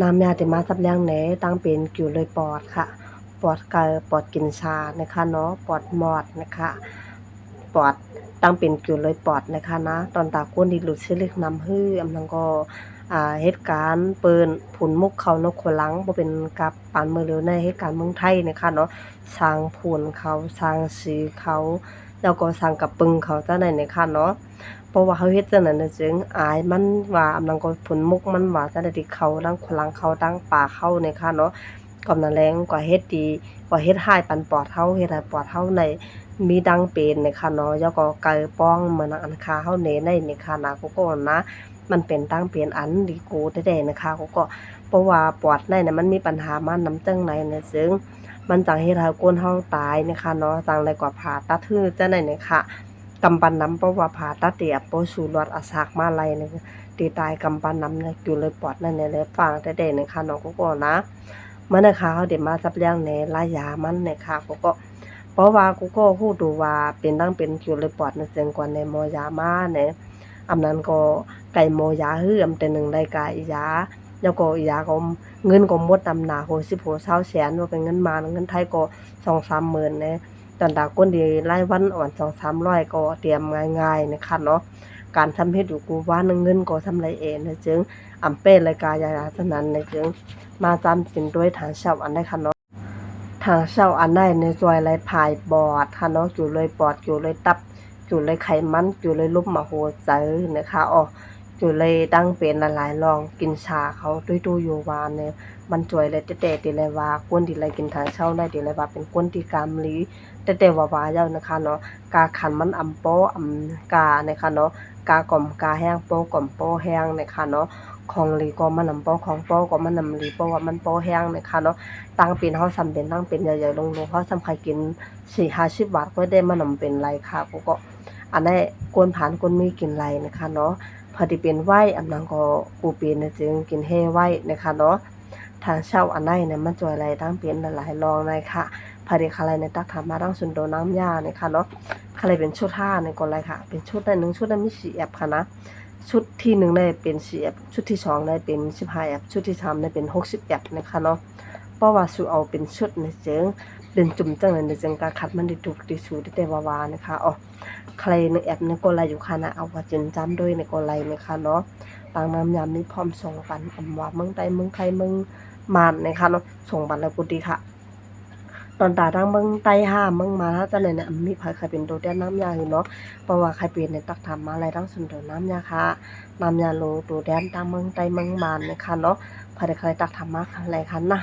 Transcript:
น้ำยาที่มาซับแรงแหนตั้งเป็นกิ่วเลยปอดค่ะปอดกายปอดกินชานะคะเนาะปอดมอดนะคะปอดตั้งเป็นกิ่วเลยปอดนะคะนะตอนตาก้นที่หลุดเชื้อเลือดน้ำหื้ออำนังก็เหตุการณ์เปิ้นผุนมุกเขานกขวหลังบ่เป็นกับปานมือเร็วในเหตุการณ์เมืองไทยนะคะเนาะสร้างผุนเขาสร้างสีเขาแล้วก็สร้างกับปึงเขาจังได๋นะคะเนาะ เพราะว่าเขาเฮ็ดจังนั้นน่ะจึงอายมันว่าอำนังก็ผลมุกมันว่าจังได๋ที่เขาดังขลังเขาดังป่าเขาเนี่ยค่ะเนาะกำนั้นแลงกว่าเฮ็ดดีกว่าเฮ็ดร้ายปันปอดเฮาเฮ็ดให้ปอดเฮาในมีดังเป็นเนี่ยค่ะเนาะแล้วก็ไกป้องเหมือนอันคาเฮาแหน่ในเนี่ยค่ะนะกูก็นะมันเป็นดังเป็นอันดีกูแท้ๆนะคะกูก็เพราะว่าปอดในน่ะมันมีปัญหามานำจังไหนเนี่ยซึ่งมันจังเฮ็ดให้คนเฮาตายนะคะเนาะจังไดกว่าผ่าตัดคือจังได๋เนี่ยค่ะ กำปั้นน้ำเพราะว่าผ่าตัดเตียโปสู่รอดอาสากมาลัยนี่ตีตายกำปั้นน้ำเนี่ยอยู่เลยปอดนั่นเนี่ยเลยฟังแต่เด็กนะคะน้องก็ก็นะมันนะคะเขาเดี๋ยวมาจับเลี้ยงในลายามันเนี่ยค่ะก็เพราะว่ากูก็ฮู้ดูว่าเป็นตั้งเป็นอยู่เลยปอดในเสียงกว่าในหมอยามาเนี่ยอำนั้นก็ไก่หมอยาฮืออำแต่หนึ่งได้กายาแล้วก็ยาก็เงินก็หมดนำหนาโห10โห20แสนว่าเป็นเงินมาเงินไทยก็2-3หมื่นเนี่ย ตอนดาก้นดีรายวันอ่อน200-300ก็เตรียมง่ายๆนะคะเนาะการทำเฮ็ดอยู่กูว่านึงเงินก็ทำไรเองนะจึงอำเป็นรายการยาฉะนั้นนะจึงมาจำเป็นด้วยทางเช่าอันได้ค่ะเนาะทางเช่าอันได้ในซอยไรผายบอดค่ะเนาะอยู่เลยปอดอยู่เลยตับอยู่เลยไขมันอยู่เลยลุ่มมโหใจนะคะอ๋ออยู่เลยดังเป็นหลายๆลองกินชาเขาด้วยตู้อยู่วานเนี่ยมันจ่วยเลยแต่ๆติเลยว่าคนที่ไรกินทางเช่าได้ติเลยว่าเป็นคนที่กามลี แต่ว่าๆเจ้านะคะเนาะกาขันมันอำโปอำกานะคะเนาะกากล่อมกาแห้งโปก่อมโปแห้งนะคะเนาะของหลีก็มันำโปของโปก็มันำหลีเพราะว่ามันโปแห้งนะคะเนาะตั้งเป็นเฮาซ้ำเป็นตั้งเป็นใหญ่ๆลงๆเฮาซ้ำใครกิน4-50บาทก็ได้มานำเป็นไรค่ะก็อันนี้กวนผานกวนมีกินไรนะคะเนาะพอที่เป็นไหวอำนังก็กูเป็นน่ะจึงกินแห้ไหวนะคะเนาะทางเช่าอันใดเนี่ยมันจ่วยไรตั้งเป็นหลายๆรองเลยค่ะ ภายในคาไลในตักถามมาดั้งสุนโดน้ำยาเนี่ยค่ะเนาะคาไลเป็นชุด5ในกอนไรค่ะเป็นชุดได้1ชุดได้มี4แอปค่ะนะชุดที่1ได้เป็น4แอปชุดที่2ได้เป็น15แอปชุดที่3ได้เป็น60แอปนะคะเนาะเพราะว่าสูเอาเป็นชุดในเจิงเป็นจุ่มจังเลยในเจิงการคัดมันได้ถูกที่สูได้แต่วาๆนะคะอ๋อใครในแอปในกอนไรอยู่ค่ะนะเอาว่าจนจำด้วยในกอนไรนะคะเนาะต่างน้ำยามนี้พร้อมส่งปันอำว่าเมืองใดเมืองไทยเมืองมานนะคะเนาะส่งปันแล้วกูดีค่ะ ตอนตาตั้งเบิ่งไต้ห้ามเบิ่งมาถ้าจังได๋น่ะมีไผเคยเป็นโดดแดนน้ำยาอยู่เนาะเพราะว่าใครเป็นเนี่ยตักถามมาหลายทั้งสุนเดอน้ำยาค่ะน้ำยาโลโดดแดนตามเมืองไต้เมืองมานเนี่ยค่ะเนาะไผได้เคยตักถามมาหลายคันนะ